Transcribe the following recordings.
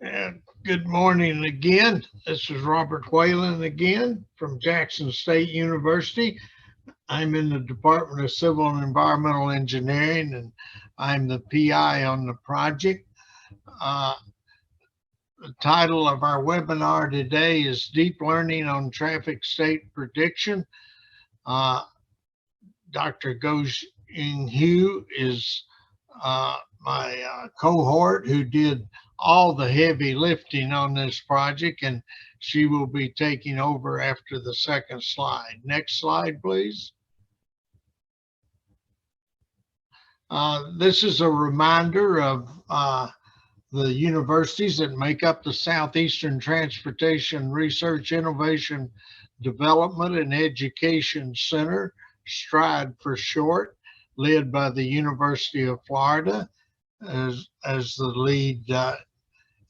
Good morning again. This is Robert Whalin again from Jackson State University. I'm in the Department of Civil and Environmental Engineering, and I'm the PI on the project. Uh, the title of our webinar today is Deep Learning on Traffic State Prediction. Dr. Guojing is my cohort who did all the heavy lifting on this project, and she will be taking over after the second slide. Next slide, please. This is a reminder of the universities that make up the Southeastern Transportation Research Innovation Development and Education Center, STRIDE for short, led by the University of Florida as the lead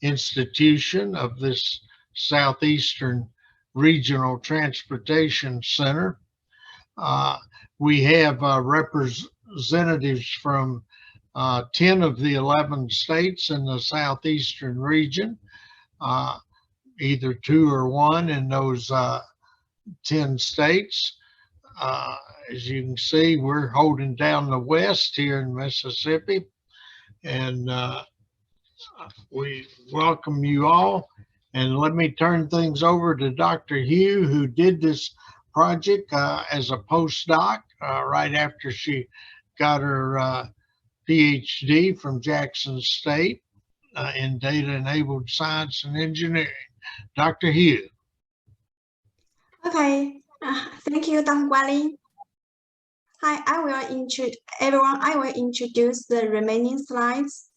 institution of this Southeastern Regional Transportation Center. We have representatives from 10 of the 11 states in the Southeastern region, either 2 or 1 in those 10 states. As you can see, we're holding down the West here in Mississippi, and we welcome you all. And let me turn things over to Dr. Hugh, who did this project as a postdoc right after she got her Ph.D. from Jackson State in data-enabled science and engineering. Dr. Hugh. Okay, thank you, Dr. Whalin. Hi, I will introduce the remaining slides.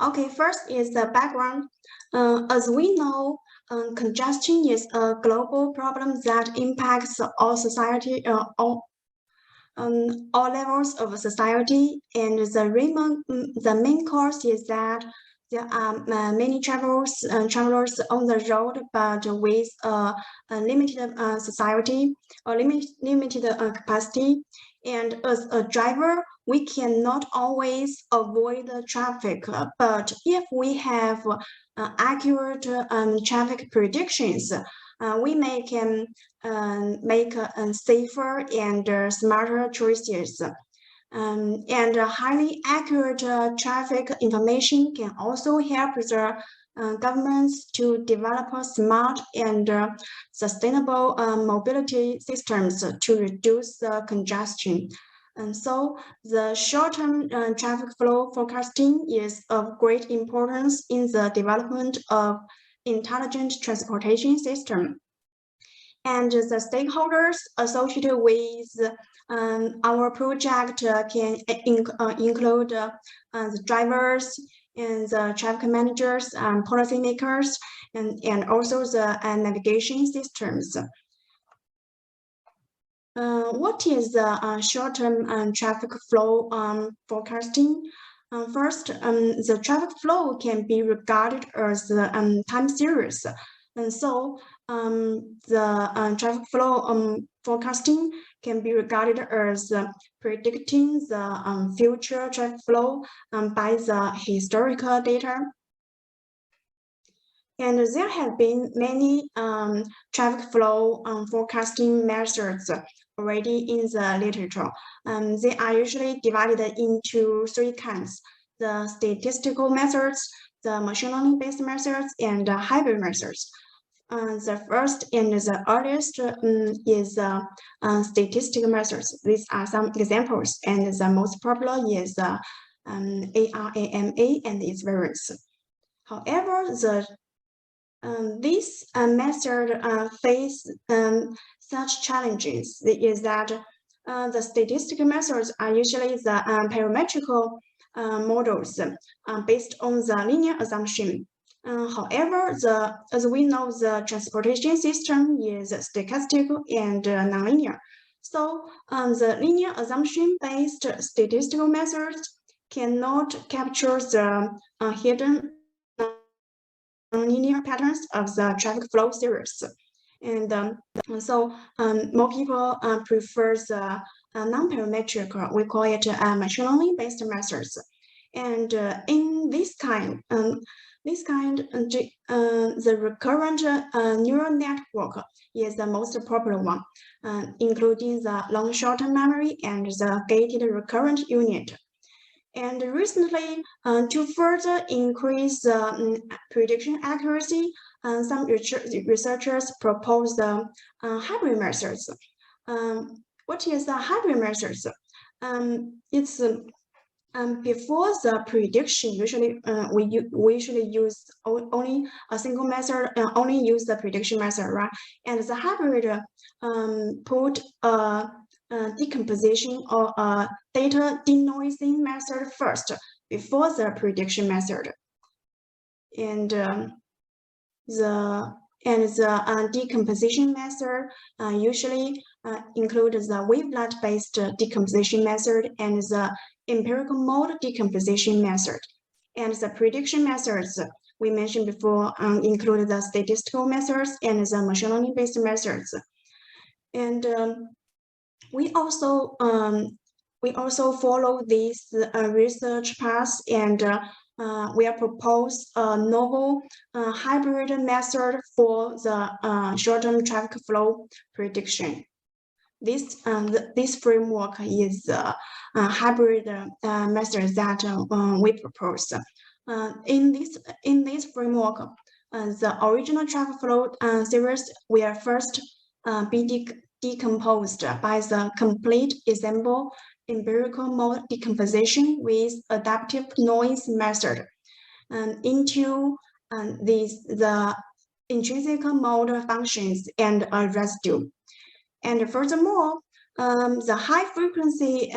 Okay, first is the background. As we know, congestion is a global problem that impacts all society, all levels of society, and the main cause is that there are many travelers on the road, but with a limited society or limited capacity. And as a driver, we cannot always avoid the traffic. But if we have accurate traffic predictions, we can make safer and smarter choices. And highly accurate traffic information can also help the governments to develop smart and sustainable mobility systems to reduce the congestion. And so the short-term traffic flow forecasting is of great importance in the development of intelligent transportation system. And the stakeholders associated with our project can include the drivers and the traffic managers, policymakers, and also the navigation systems. What is the short-term traffic flow forecasting? First, the traffic flow can be regarded as the time series. And so the traffic flow forecasting can be regarded as predicting the future traffic flow by the historical data. And there have been many traffic flow forecasting methods already in the literature. They are usually divided into 3 kinds: the statistical methods, the machine learning based methods, and the hybrid methods. The first and the earliest is statistical methods. These are some examples, and the most popular is ARAMA and its variants. However, this method face such challenges is that the statistical methods are usually the parametrical models based on the linear assumption. However, as we know, the transportation system is stochastic and nonlinear. So the linear assumption-based statistical methods cannot capture the hidden linear patterns of the traffic flow series. And so more people prefer the non-parametric, we call it machine learning based methods. And in among this kind, the recurrent neural network is the most popular one, including the long short-term memory and the gated recurrent unit. And recently, to further increase prediction accuracy, some researchers proposed hybrid methods. What is the hybrid methods? It's before the prediction, usually we usually use only a single method, only use the prediction method, right? And the hybrid put a decomposition or a data denoising method first before the prediction method. And the decomposition method usually includes the wavelet-based decomposition method and the empirical mode decomposition method. And the prediction methods we mentioned before include the statistical methods and the machine learning-based methods. And we also follow this research path, and we are propose a novel hybrid method for the short-term traffic flow prediction. This framework is a hybrid method that we propose. In this framework, the original traffic flow series will first be decomposed by the complete ensemble empirical mode decomposition with adaptive noise method into the intrinsic mode functions and a residue. And furthermore, the high frequency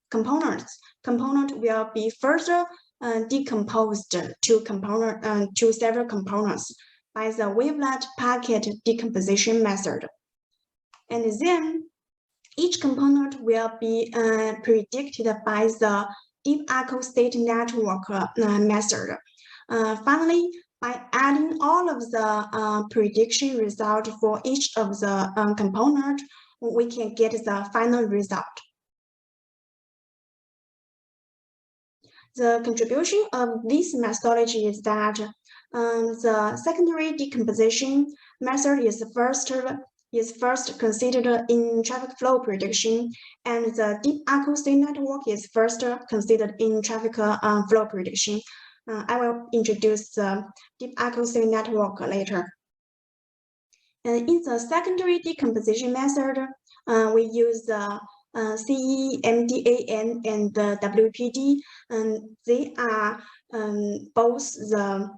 component will be further decomposed to several components by the wavelet packet decomposition method. And then each component will be predicted by the deep echo state network method. Finally, by adding all of the prediction result for each of the component, we can get the final result. The contribution of this methodology is that the secondary decomposition method is first considered in traffic flow prediction, and the deep echo state network is first considered in traffic flow prediction. I will introduce the deep echo state network later. And in the secondary decomposition method, we use the CEMDAN and the WPD, and they are both the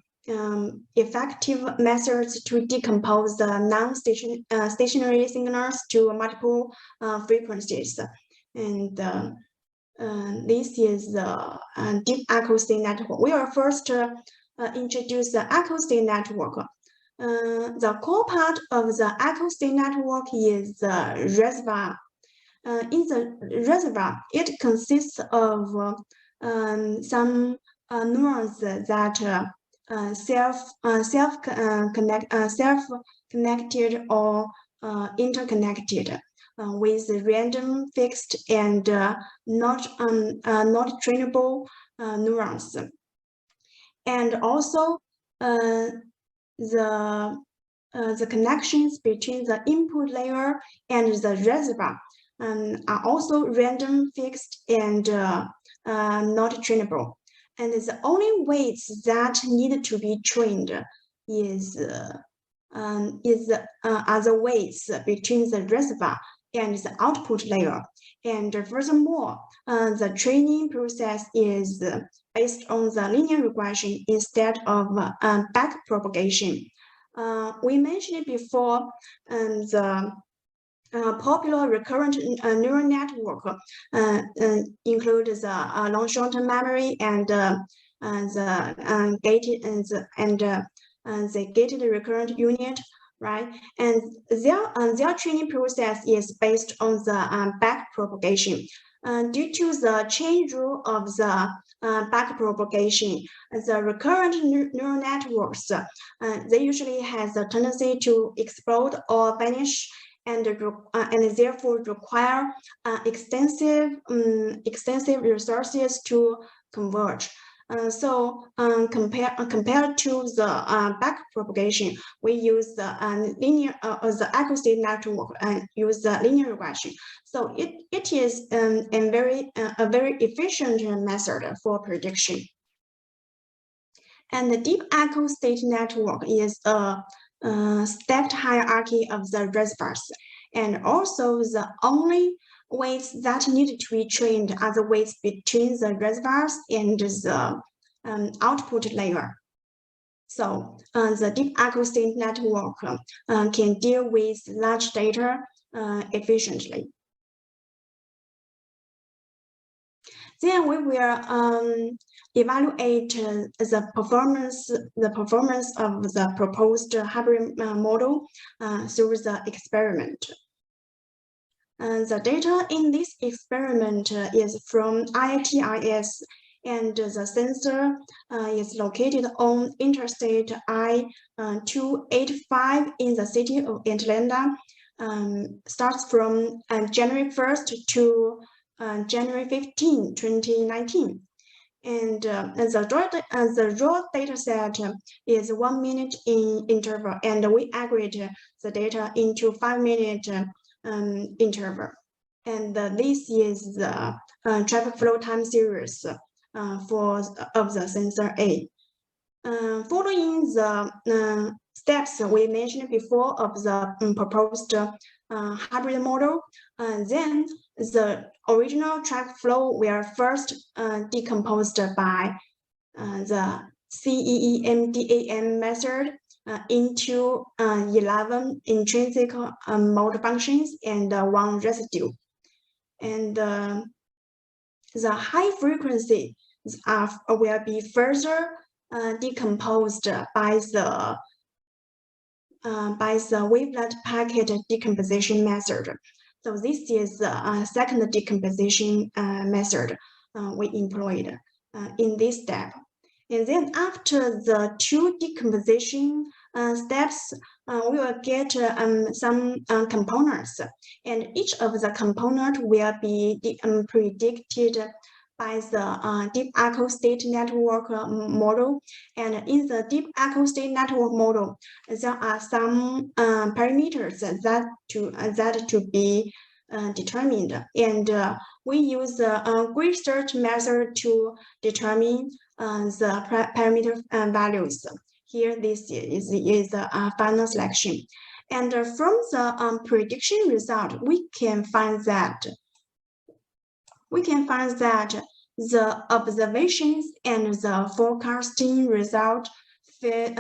effective methods to decompose the non-stationary signals to multiple frequencies. And this is the deep echo state network. We will first introduce the echo state network. The core part of the echo state network is the reservoir. In the reservoir, it consists of some neurons that self-connected or interconnected with random, fixed, and not trainable neurons. And also the connections between the input layer and the reservoir are also random, fixed, and not trainable. And the only weights that need to be trained are the weights between the reservoir and the output layer. And furthermore, the training process is based on the linear regression instead of back propagation. We mentioned before the popular recurrent neural network includes the long short-term memory and the gated recurrent unit, right? And their training process is based on the back propagation. Due to the chain rule of the back propagation, the recurrent neural networks they usually has a tendency to explode or vanish, and therefore require extensive resources to converge. Compared to the back propagation, we use the the acoustic network and use the linear regression. So it is a very efficient method for prediction. And the deep echo state network is a stepped hierarchy of the reservoirs, and also the only weights that need to be trained are the weights between the reservoirs and the output layer. So the deep echo state network can deal with large data efficiently. Then we will evaluate the performance of the proposed hybrid model through the experiment. The data in this experiment is from IITIS, and the sensor is located on Interstate I-285 in the city of Atlanta. Starts from January 1st to January 15, 2019. And the raw data set is 1 minute in interval, and we aggregate the data into 5-minute interval. And this is the traffic flow time series of the sensor A. Following the steps we mentioned before of the proposed hybrid model, then the original traffic flow will first decomposed by the CEEMDAM method into 11 intrinsic mode functions and 1 residue. And the high frequency will be further decomposed by the wavelet packet decomposition method. So this is the second decomposition method we employed in this step. And then after the 2 decomposition steps, we will get some components, and each of the component will be predicted by the deep echo state network model. And in the deep echo state network model, there are some parameters that to be determined, and we use the grid search method to determine the parameter values. Here, this is a final selection, and from the prediction result, we can find that the observations and the forecasting result fit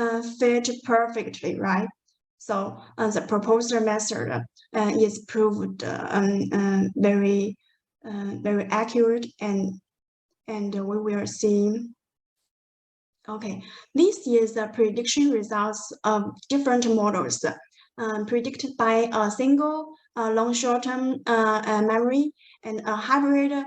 perfectly, right? So the proposed method is proved very accurate, and we will see. Okay, this is the prediction results of different models predicted by a single long short-term memory, and a hybrid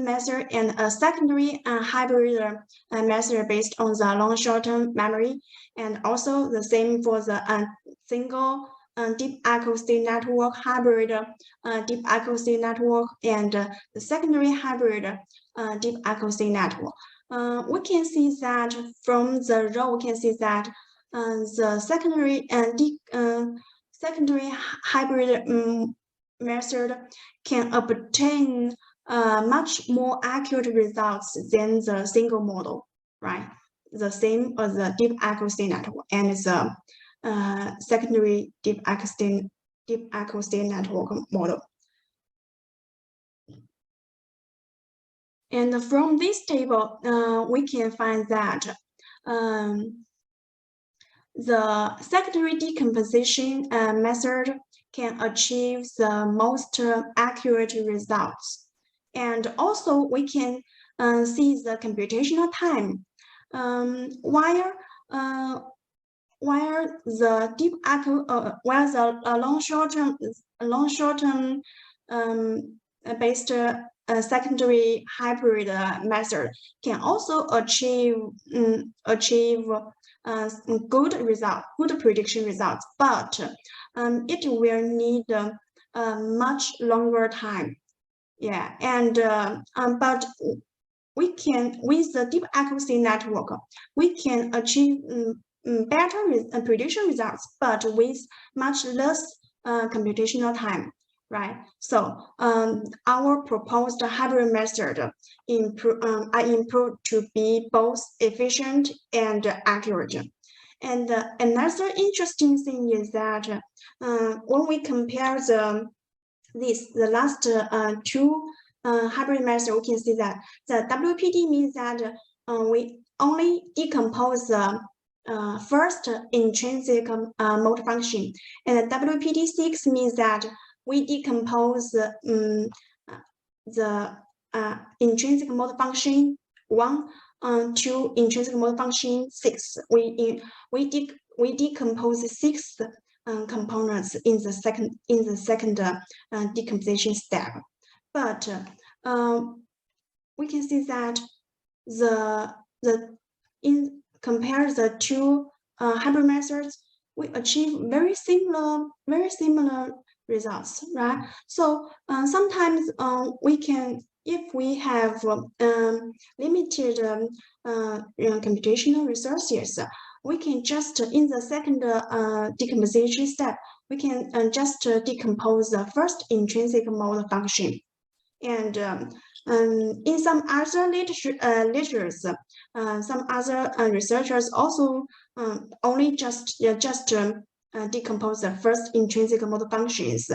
method, and a secondary hybrid method based on the long short-term memory, and also the same for the single deep echo state network, hybrid deep echo state network, and the secondary hybrid deep echo state network. We can see that from the row, we can see that the secondary hybrid method can obtain much more accurate results than the single model, right? The same as the deep echo state network and the secondary deep echo state network model. And from this table, we can find that the secondary decomposition method can achieve the most accurate results. And also we can see the computational time, while the deep echo, while the long short-term based secondary hybrid method can also achieve good prediction results, but it will need much longer time. Yeah, and but with the deep accuracy network, we can achieve better prediction results, but with much less computational time, right? So our proposed hybrid method are improved to be both efficient and accurate. And another interesting thing is that when we compare the last two hybrid methods, we can see that the WPD means that we only decompose the first intrinsic mode function, and the WPD6 means that we decompose the intrinsic mode function 1 to intrinsic mode function 6. We decompose 6 components in the second decomposition step. But we can see that compare the two hybrid methods, we achieve very similar results, right? So sometimes we can, if we have limited computational resources, we can just in the second decomposition step, we can just decompose the first intrinsic mode function. And in some other literatures, some other researchers also only just decompose the first intrinsic mode functions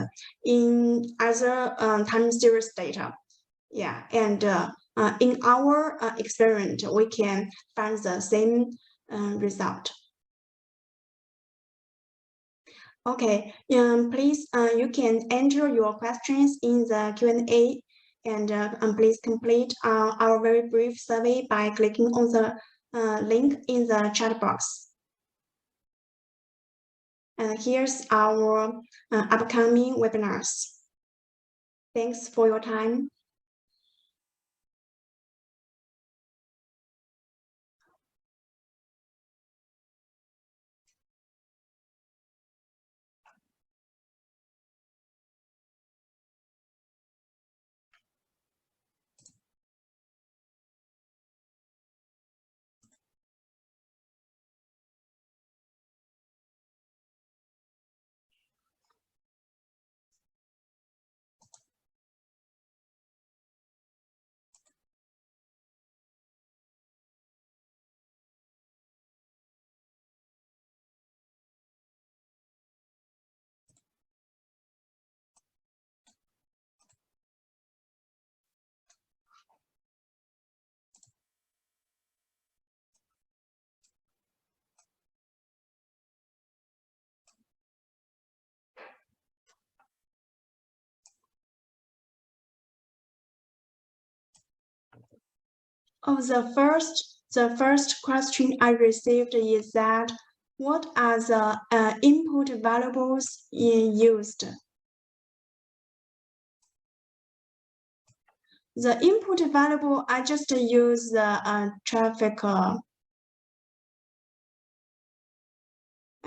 in other time series data. Yeah, and in our experiment, we can find the same result. Okay, please, you can enter your questions in the Q&A, and please complete our very brief survey by clicking on the link in the chat box. And here's our upcoming webinars. Thanks for your time. Oh, the first question I received is that what are the input variables used? The input variable, I just use the traffic. I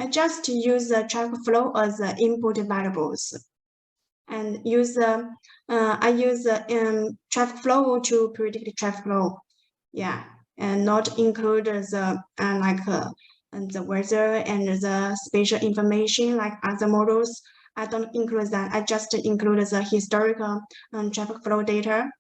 just use the traffic flow as the input variables, and use I use the traffic flow to predict traffic flow. Yeah, and not include the and the weather and the spatial information like other models. I don't include that. I just include the historical traffic flow data.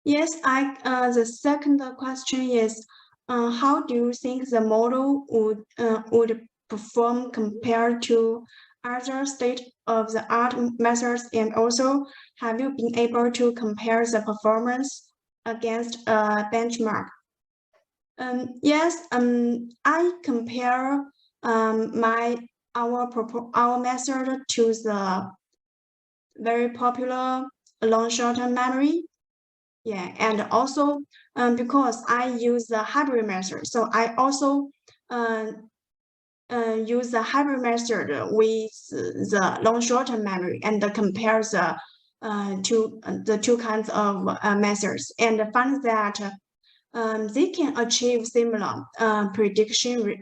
Yes, the second question is, how do you think the model would perform compared to other state-of-the-art methods, and also have you been able to compare the performance against a benchmark? Yes, I compare our method to the very popular long short-term memory. Yeah, and also because I use the hybrid method, so I also use the hybrid method with the long short-term memory and compare the the two kinds of methods, and find that they can achieve similar prediction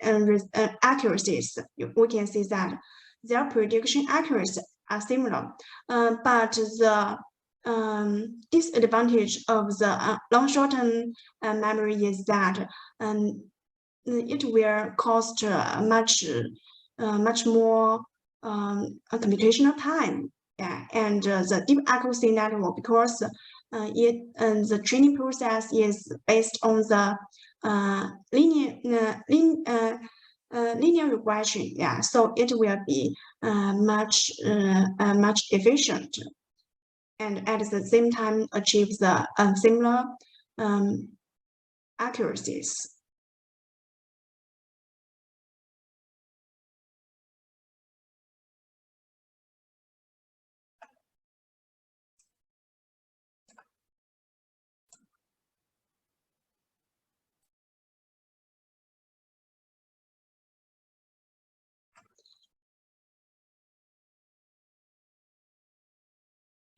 accuracies. We can see that their prediction accuracy are similar, but the disadvantage of the long short-term memory is that it will cost much more computational time. Yeah, and the deep accuracy network, because the training process is based on the linear regression. Yeah, so it will be much efficient, and at the same time achieve the similar accuracies.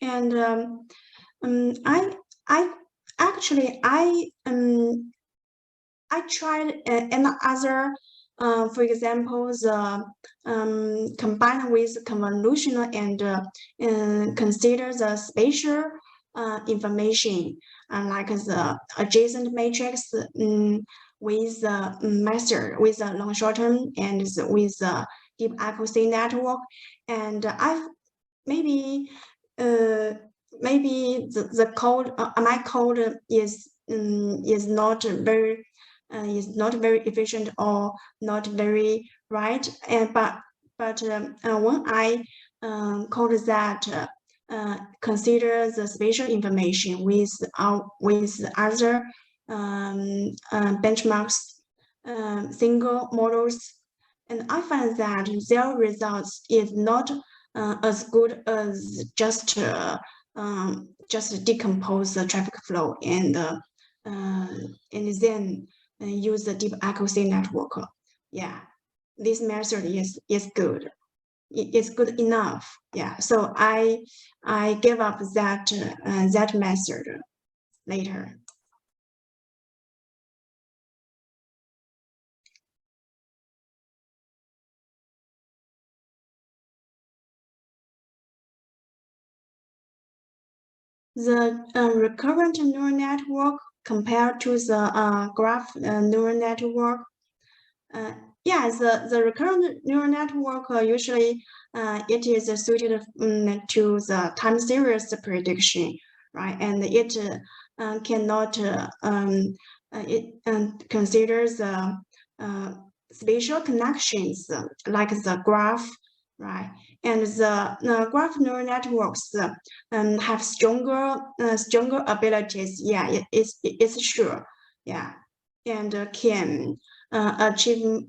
And I actually I tried another, for example, the combine with convolutional and consider the spatial information, like the adjacent matrix with the method, with the long short term and with the deep accuracy network. And I maybe the code, my code is not very efficient or not very right, and but when I code that consider the spatial information with other benchmarks, single models, and I find that their results is not as good as just decompose the traffic flow and then use the deep accuracy network. Yeah, this method is good. It's good enough. Yeah, so I gave up that that method later. The recurrent neural network compared to the graph neural network. Yeah, the recurrent neural network usually it is suited to the time series prediction, right? And it cannot it considers the spatial connections like the graph, right? And the graph neural networks have stronger abilities. Yeah, it's sure. Yeah, and can achieve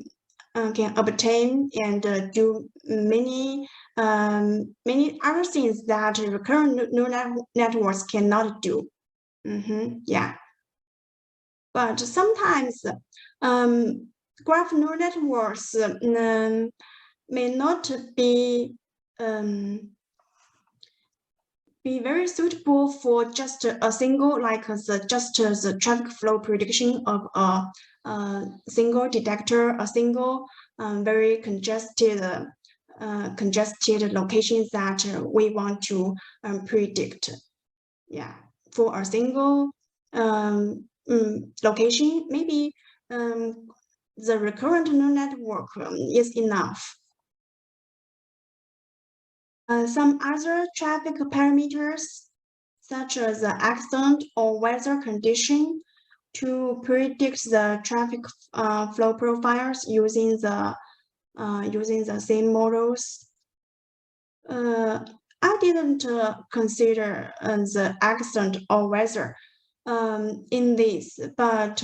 can obtain and do many other things that recurrent neural networks cannot do. Yeah, but sometimes graph neural networks may not be very suitable for just a single, like the traffic flow prediction of a single detector, a single very congested locations that we want to predict. Yeah, for a single location, maybe the recurrent neural network is enough. Some other traffic parameters, such as the accident or weather condition, to predict the traffic flow profiles using the same models. I didn't consider the accident or weather in this, but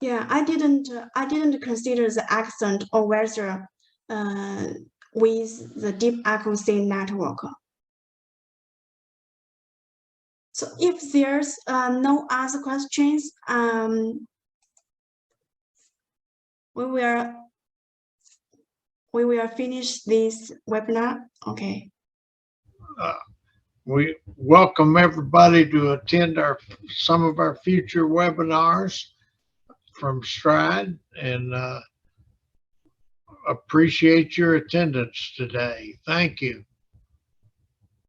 yeah, I didn't consider the accident or weather with the deep accuracy network. So if there's no other questions, we will finish this webinar. Okay. We welcome everybody to attend some of our future webinars from Stride, and appreciate your attendance today. Thank you.